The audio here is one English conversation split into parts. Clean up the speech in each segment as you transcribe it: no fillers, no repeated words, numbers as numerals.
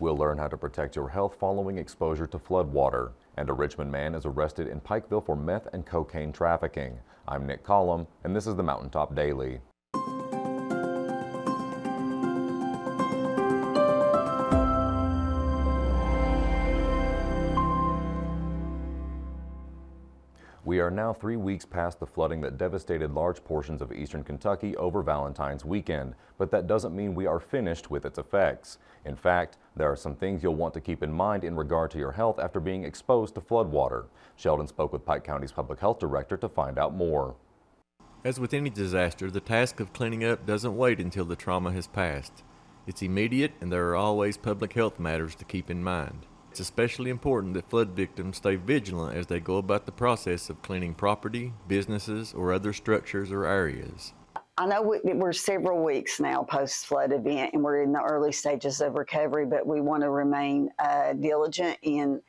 We'll learn how to protect your health following exposure to flood water. And a Richmond man is arrested in Pikeville for meth and cocaine trafficking. I'm Nick Collum, and this is the Mountaintop Daily. We are now 3 weeks past the flooding that devastated large portions of eastern Kentucky over Valentine's weekend, but that doesn't mean we are finished with its effects. In fact, there are some things you'll want to keep in mind in regard to your health after being exposed to floodwater. Sheldon spoke with Pike County's Public Health Director to find out more. As with any disaster, the task of cleaning up doesn't wait until the trauma has passed. It's immediate, and there are always public health matters to keep in mind. It's especially important that flood victims stay vigilant as they go about the process of cleaning property, businesses, or other structures or areas. I know we're several weeks now post-flood event, and we're in the early stages of recovery, but we want to remain diligent in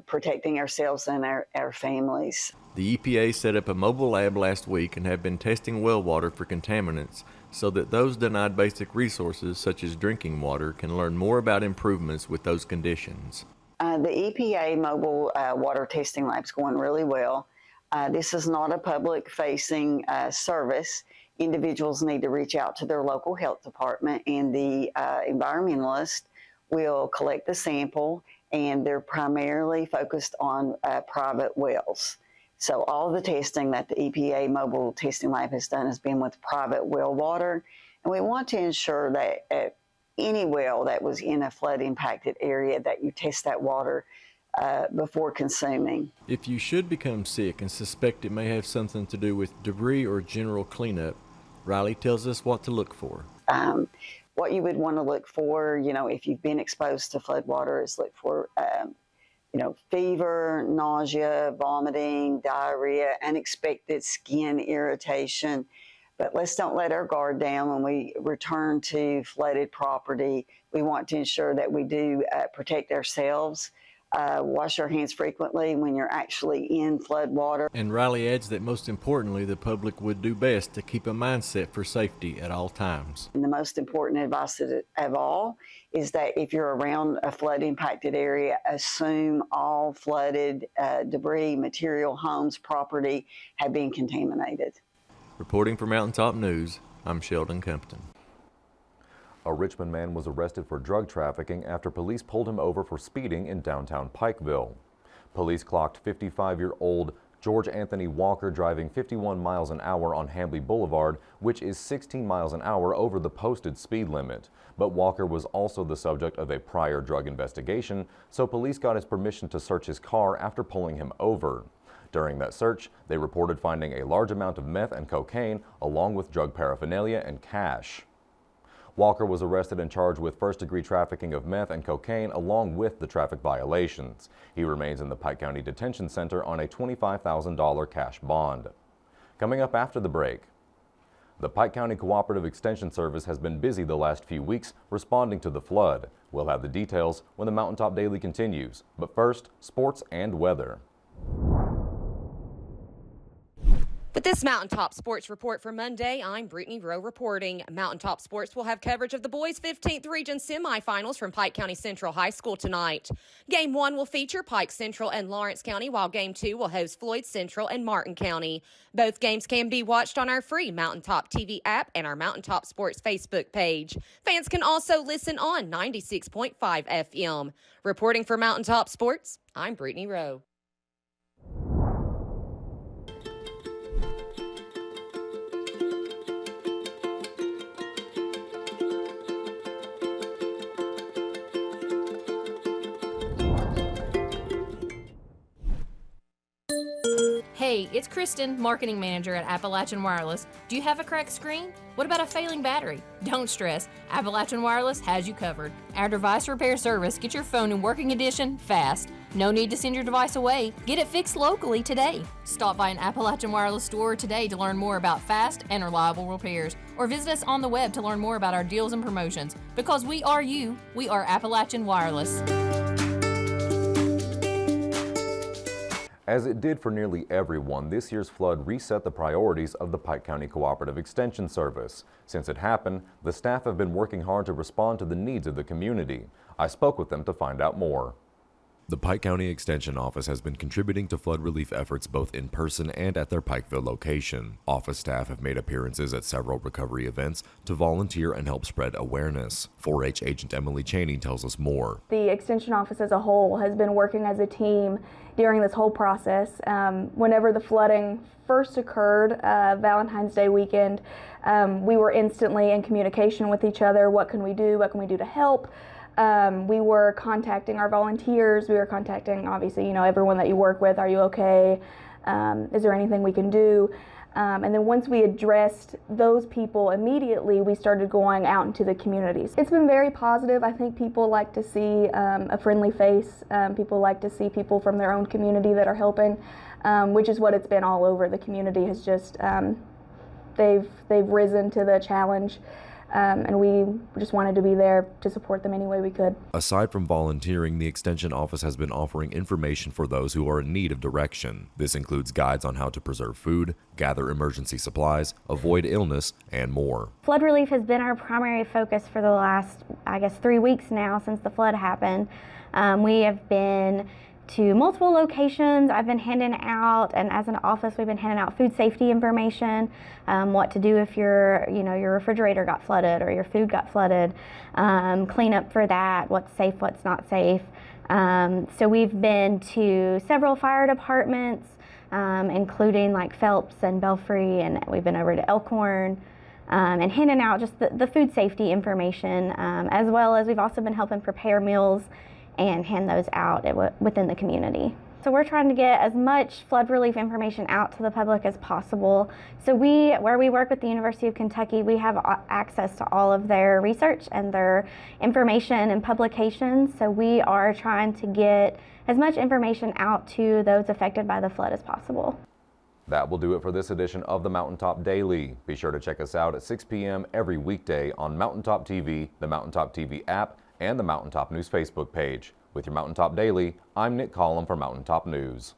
protecting ourselves and our families. The EPA set up a mobile lab last week and have been testing well water for contaminants so that those denied basic resources such as drinking water can learn more about improvements with those conditions. The EPA mobile water testing lab is going really well. This is not a public-facing service. Individuals need to reach out to their local health department, and the environmentalist will collect the sample, and they're primarily focused on private wells. So all the testing that the EPA mobile testing lab has done has been with private well water, and we want to ensure that any well that was in a flood-impacted area, that you test that water before consuming. If you should become sick and suspect it may have something to do with debris or general cleanup, Riley tells us what to look for. What you would want to look for, if you've been exposed to flood water, is look for fever, nausea, vomiting, diarrhea, unexpected skin irritation. But let's don't let our guard down when we return to flooded property. We want to ensure that we do protect ourselves. Wash our hands frequently when you're actually in flood water. And Riley adds that most importantly, the public would do best to keep a mindset for safety at all times. And the most important advice of all is that if you're around a flood-impacted area, assume all flooded debris, material, homes, property have been contaminated. Reporting for Mountaintop News, I'm Sheldon Compton. A Richmond man was arrested for drug trafficking after police pulled him over for speeding in downtown Pikeville. Police clocked 55-year-old George Anthony Walker driving 51 miles an hour on Hambley Boulevard, which is 16 miles an hour over the posted speed limit. But Walker was also the subject of a prior drug investigation, so police got his permission to search his car after pulling him over. During that search, they reported finding a large amount of meth and cocaine, along with drug paraphernalia and cash. Walker was arrested and charged with first-degree trafficking of meth and cocaine along with the traffic violations. He remains in the Pike County Detention Center on a $25,000 cash bond. Coming up after the break, the Pike County Cooperative Extension Service has been busy the last few weeks responding to the flood. We'll have the details when the Mountaintop Daily continues. But first, sports and weather. With this Mountaintop Sports Report for Monday, I'm Brittany Rowe reporting. Mountaintop Sports will have coverage of the boys' 15th Region semifinals from Pike County Central High School tonight. Game 1 will feature Pike Central and Lawrence County, while Game 2 will host Floyd Central and Martin County. Both games can be watched on our free Mountaintop TV app and our Mountaintop Sports Facebook page. Fans can also listen on 96.5 FM. Reporting for Mountaintop Sports, I'm Brittany Rowe. Hey, it's Kristen, Marketing Manager at Appalachian Wireless. Do you have a cracked screen? What about a failing battery? Don't stress. Appalachian Wireless has you covered. Our device repair service gets your phone in working condition fast. No need to send your device away. Get it fixed locally today. Stop by an Appalachian Wireless store today to learn more about fast and reliable repairs. Or visit us on the web to learn more about our deals and promotions. Because we are you, we are Appalachian Wireless. As it did for nearly everyone, this year's flood reset the priorities of the Pike County Cooperative Extension Service. Since it happened, the staff have been working hard to respond to the needs of the community. I spoke with them to find out more. The Pike County Extension Office has been contributing to flood relief efforts both in person and at their Pikeville location. Office staff have made appearances at several recovery events to volunteer and help spread awareness. 4-H agent Emily Chaney tells us more. The Extension Office as a whole has been working as a team during this whole process. Whenever the flooding first occurred, Valentine's Day weekend, we were instantly in communication with each other. What can we do? What can we do to help? We were contacting our volunteers. We were contacting, obviously, everyone that you work with. Are you okay? Is there anything we can do? And then once we addressed those people immediately, we started going out into the communities. It's been very positive. I think people like to see a friendly face. People like to see people from their own community that are helping, which is what it's been all over. The community has just, they've risen to the challenge. And we just wanted to be there to support them any way we could. Aside from volunteering, the Extension Office has been offering information for those who are in need of direction. This includes guides on how to preserve food, gather emergency supplies, avoid illness, and more. Flood relief has been our primary focus for the last, 3 weeks now since the flood happened. We have been to multiple locations. I've been handing out, and as an office, we've been handing out food safety information, what to do if your refrigerator got flooded or your food got flooded, clean up for that, what's safe, what's not safe. So we've been to several fire departments, including like Phelps and Belfry, and we've been over to Elkhorn, and handing out just the food safety information, as well as we've also been helping prepare meals and hand those out within the community. So we're trying to get as much flood relief information out to the public as possible. So where we work with the University of Kentucky, we have access to all of their research and their information and publications. So we are trying to get as much information out to those affected by the flood as possible. That will do it for this edition of the Mountaintop Daily. Be sure to check us out at 6 p.m. every weekday on Mountaintop TV, the Mountaintop TV app, and the Mountaintop News Facebook page. With your Mountaintop Daily, I'm Nick Collum for Mountaintop News.